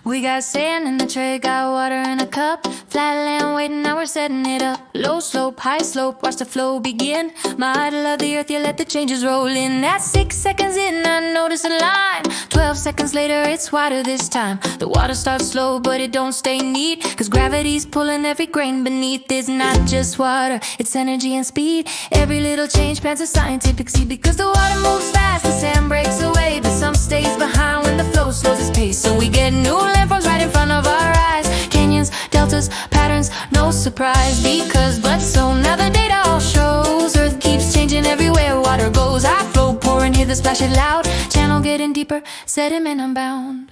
We got sand in the tray, got water in a cup. Flat land waiting, now we're setting it up. Low slope, high slope, watch the flow begin. My idol of the earth, yeah, let the changes roll in. That's 6 seconds in, I notice a line. 12 seconds later, it's wider this time. The water starts slow, but it don't stay neat, cause gravity's pulling every grain beneath. It's not just water, it's energy and speed. Every little change plants a scientific seed. Because the water moves fast, the sand breaks away, but some stays behind when the flow slows its pace. So we get new landforms right in front of our eyes. Canyons, deltas, patterns, no surprise. Because but so now the data all shows Earth keeps changing everywhere water goes. I flow, pouring, hear the splash it loud. Channel getting deeper, sediment unbound.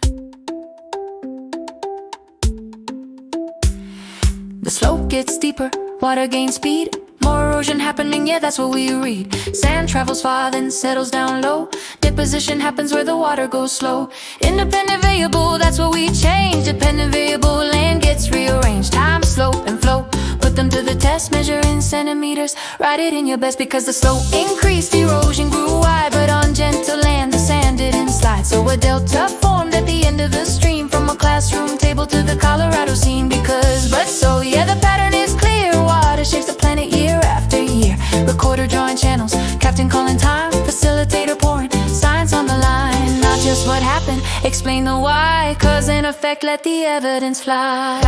The slope gets steeper, water gains speed. More erosion happening, yeah, that's what we read. Sand travels far, then settles down low. Deposition happens where the water goes slow. Independent variable, that's what we change. Dependent variable, land gets rearranged. Time, slope, and flow, put them to the test. Measure in centimeters, write it in your best. Because the slope increased, erosion grew wide. But on gentle land, the sand didn't slide. So a delta formed at the end of the stream, from a classroom table to the Colorado scene. Because, but so, yeah, the pattern is clear. Water shapes the planet year after year. Recorder drawing channels, captain calling time, facilitator pouring science on the line. Not just what happened, explain the why. Cause and effect, let the evidence fly.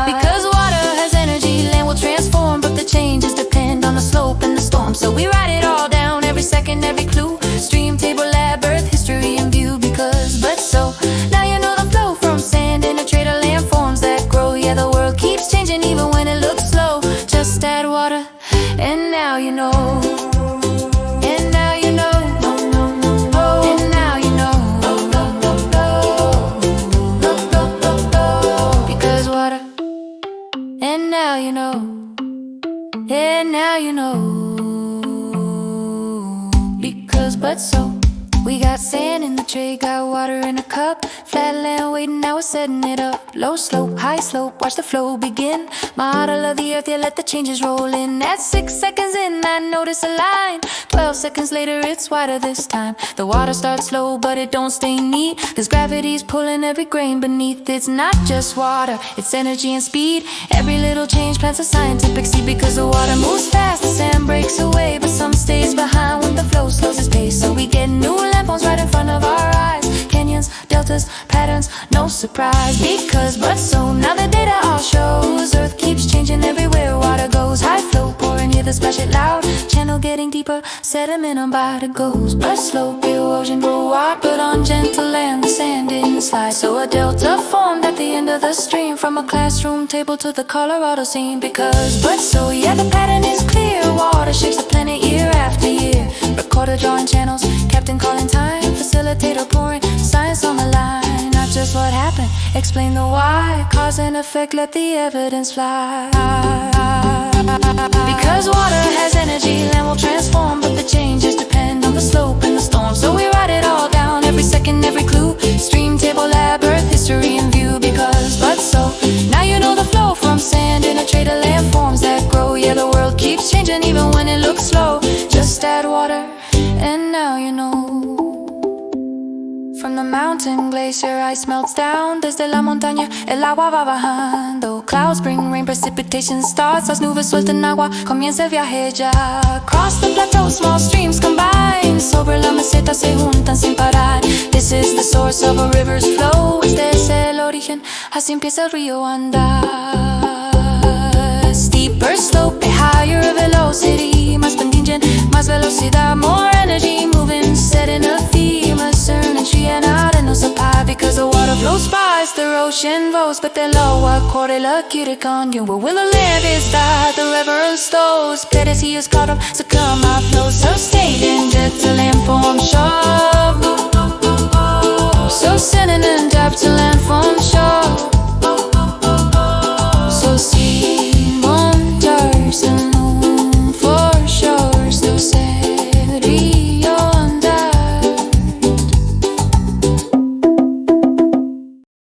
Because water has energy, land will transform, but the changes depend on the slope and the storm. So we write it all down, every second, every clue. Stream, table, lab, earth, history in view. Because, but so, now you know the flow from sand in a tray to landforms that grow. Yeah, the world keeps changing even when it looks slow. Just add water, and now you know. And now you know. And now you know. Because water. And now you know. And now you know. Because but so. We got sand in the tray, got water in a cup. Flat land waiting, now we're setting it up. Low slope, high slope, watch the flow begin. Model of the earth, yeah, let the changes roll in. At 6 seconds in, I notice a line. 12 seconds later, it's wider this time. The water starts slow, but it don't stay neat, cause gravity's pulling every grain beneath. It's not just water, it's energy and speed. Every little change plants a scientific seed. Because the water moves fast, the sand breaks away, but some stays behind when the flow slows its pace. So we get new landforms right in front of our eyes. Canyons, deltas, patterns, no surprise. Because but so now the data all shows Earth keeps changing everywhere water goes. High flow, pouring, hear the splash it loud. Channel getting deeper, sediment unbound it goes. But slow, erosion grew wide. But on gentle land, the sand didn't slide. So a delta formed at the end of the stream, from a classroom table to the Colorado scene. Because but so, yeah, the pattern is clear. Water shapes the planet year after year. Recorder drawing channels, captain calling time, facilitator pouring science on the line. Not just what happened, explain the why. Cause and effect, let the evidence fly. Because water has energy, land will transform, but the changes depend on the slope and the storm. So we write it all down, every second, every clue. Stream, table, lab, earth, history in view. Because but so, now you know the flow from sand in a tray to landforms that grow. Yeah, the world keeps changing even when it looks slow. Just add water, and now you know. From the mountain glacier ice melts down. Desde la montaña el agua va bajando. Clouds bring rain, precipitation starts. Las nubes sueltan agua, comienza el viaje ya. Across the plateau small streams combine. Sobre la meseta se juntan sin parar. This is the source of a river's flow. Este es el origen, así empieza el río a andar. Steeper slope, higher velocity. Más pendiente, más velocidad, more energy moving. Setting a theme, a certain tree and out and no supply. Because the water flows past, the ocean flows, but the agua corre la quiere con you. Where will the land is that the river stows? Perecidos caught so come out flow. So stayed in jet to landform shore. So sending and depth to landform shore.